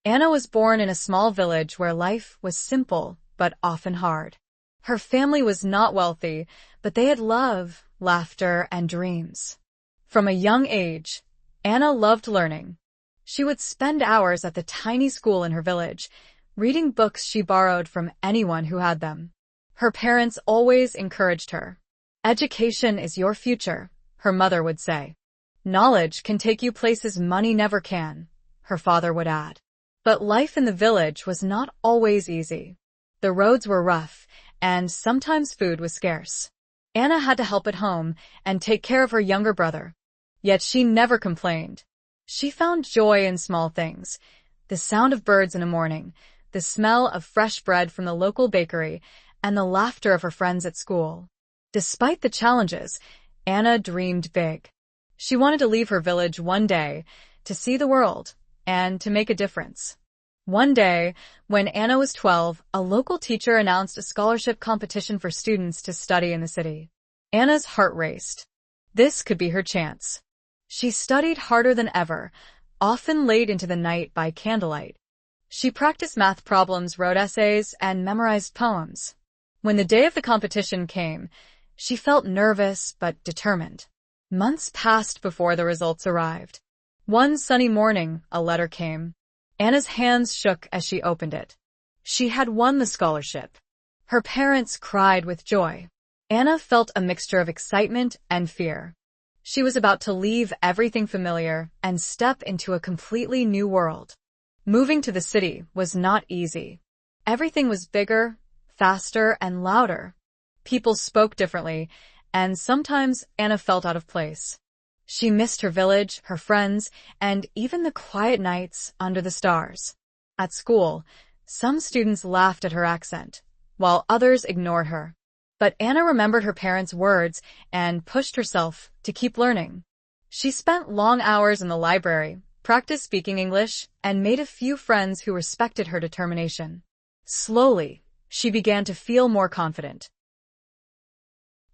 Anna was born in a small village where life was simple but often hard. Her family was not wealthy, but they had love, laughter, and dreams. From a young age, Anna loved learning. She would spend hours at the tiny school in her village, reading books she borrowed from anyone who had them. Her parents always encouraged her. "Education is your future," her mother would say. "Knowledge can take you places money never can," her father would add. But life in the village was not always easy. The roads were rough, and sometimes food was scarce. Anna had to help at home and take care of her younger brother. Yet she never complained. She found joy in small things: the sound of birds in the morning, the smell of fresh bread from the local bakery, and the laughter of her friends at school. Despite the challenges, Anna dreamed big. She wanted to leave her village one day, to see the world, and to make a difference. One day, when Anna was 12, a local teacher announced a scholarship competition for students to study in the city. Anna's heart raced. This could be her chance. She studied harder than ever, often late into the night by candlelight. She practiced math problems, wrote essays, and memorized poems. When the day of the competition came, she felt nervous but determined. Months passed before the results arrived. One sunny morning, a letter came. Anna's hands shook as she opened it. She had won the scholarship. Her parents cried with joy. Anna felt a mixture of excitement and fear. She was about to leave everything familiar and step into a completely new world. Moving to the city was not easy. Everything was bigger, faster, and louder. People spoke differently, and sometimes Anna felt out of place. She missed her village, her friends, and even the quiet nights under the stars. At school, some students laughed at her accent, while others ignored her. But Anna remembered her parents' words and pushed herself to keep learning. She spent long hours in the library, practiced speaking English, and made a few friends who respected her determination. Slowly, she began to feel more confident.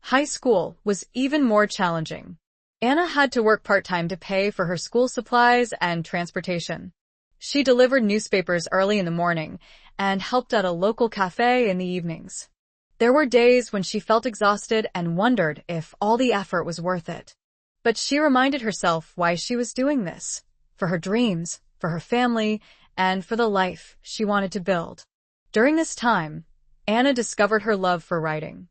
High school was even more challenging. Anna had to work part-time to pay for her school supplies and transportation. She delivered newspapers early in the morning and helped at a local cafe in the evenings. There were days when she felt exhausted and wondered if all the effort was worth it. But she reminded herself why she was doing this: for her dreams, for her family, and for the life she wanted to build. During this time, Anna discovered her love for writing.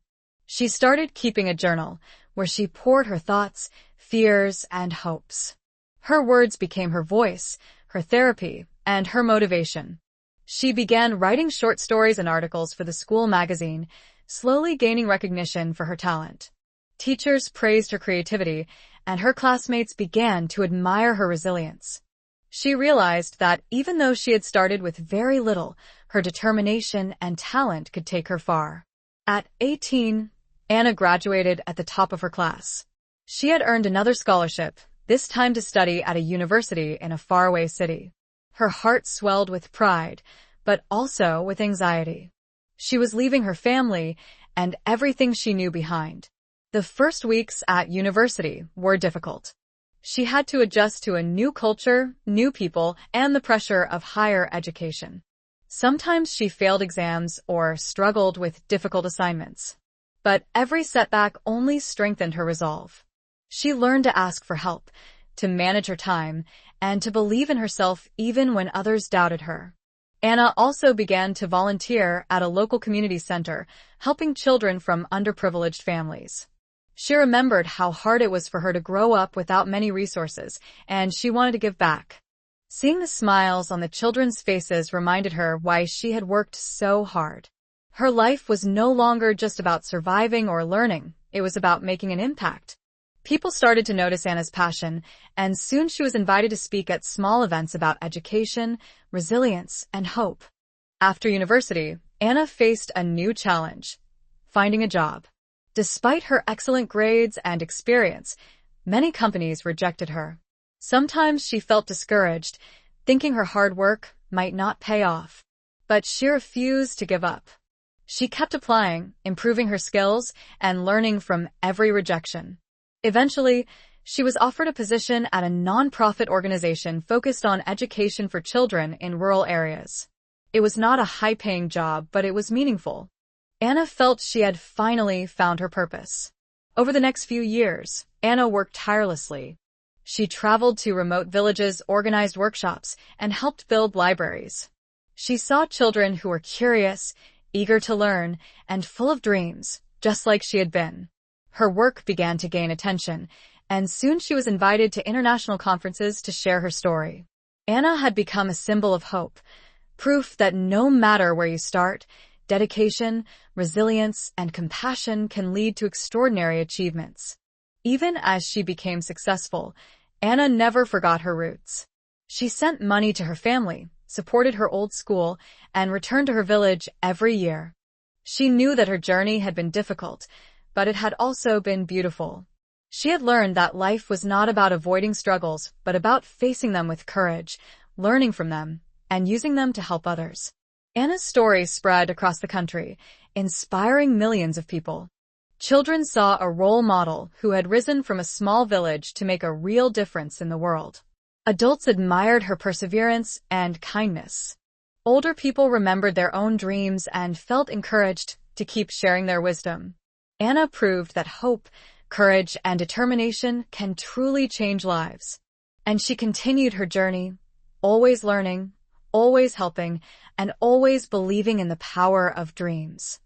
She started keeping a journal where she poured her thoughts, fears, and hopes. Her words became her voice, her therapy, and her motivation. She began writing short stories and articles for the school magazine, slowly gaining recognition for her talent. Teachers praised her creativity, and her classmates began to admire her resilience. She realized that even though she had started with very little, her determination and talent could take her far. At 18, Anna graduated at the top of her class. She had earned another scholarship, this time to study at a university in a faraway city. Her heart swelled with pride, but also with anxiety. She was leaving her family and everything she knew behind. The first weeks at university were difficult. She had to adjust to a new culture, new people, and the pressure of higher education. Sometimes she failed exams or struggled with difficult assignments. But every setback only strengthened her resolve. She learned to ask for help, to manage her time, and to believe in herself even when others doubted her. Anna also began to volunteer at a local community center, helping children from underprivileged families. She remembered how hard it was for her to grow up without many resources, and she wanted to give back. Seeing the smiles on the children's faces reminded her why she had worked so hard. Her life was no longer just about surviving or learning, it was about making an impact. People started to notice Anna's passion, and soon she was invited to speak at small events about education, resilience, and hope. After university, Anna faced a new challenge: finding a job. Despite her excellent grades and experience, many companies rejected her. Sometimes she felt discouraged, thinking her hard work might not pay off. But she refused to give up. She kept applying, improving her skills, and learning from every rejection. Eventually, She was offered a position at a non-profit organization focused on education for children in rural areas. It was not a high-paying job, but it was meaningful. Anna felt she had finally found her purpose. Over the next few years, Anna worked tirelessly. She traveled to remote villages, organized workshops, and helped build libraries. She saw children who were curious, eager to learn, and full of dreams, just like she had been. Her work began to gain attention, and soon she was invited to international conferences to share her story. Anna had become a symbol of hope, proof that no matter where you start, dedication, resilience, and compassion can lead to extraordinary achievements. Even as she became successful, Anna never forgot her roots. She sent money to her family, supported her old school, and returned to her village every year. She knew that her journey had been difficult, but it had also been beautiful. She had learned that life was not about avoiding struggles, but about facing them with courage, learning from them, and using them to help others. Anna's story spread across the country, inspiring millions of people. Children saw a role model who had risen from a small village to make a real difference in the world. Adults admired her perseverance and kindness. Older people remembered their own dreams and felt encouraged to keep sharing their wisdom. Anna proved that hope, courage, and determination can truly change lives. And she continued her journey, always learning, always helping, and always believing in the power of dreams.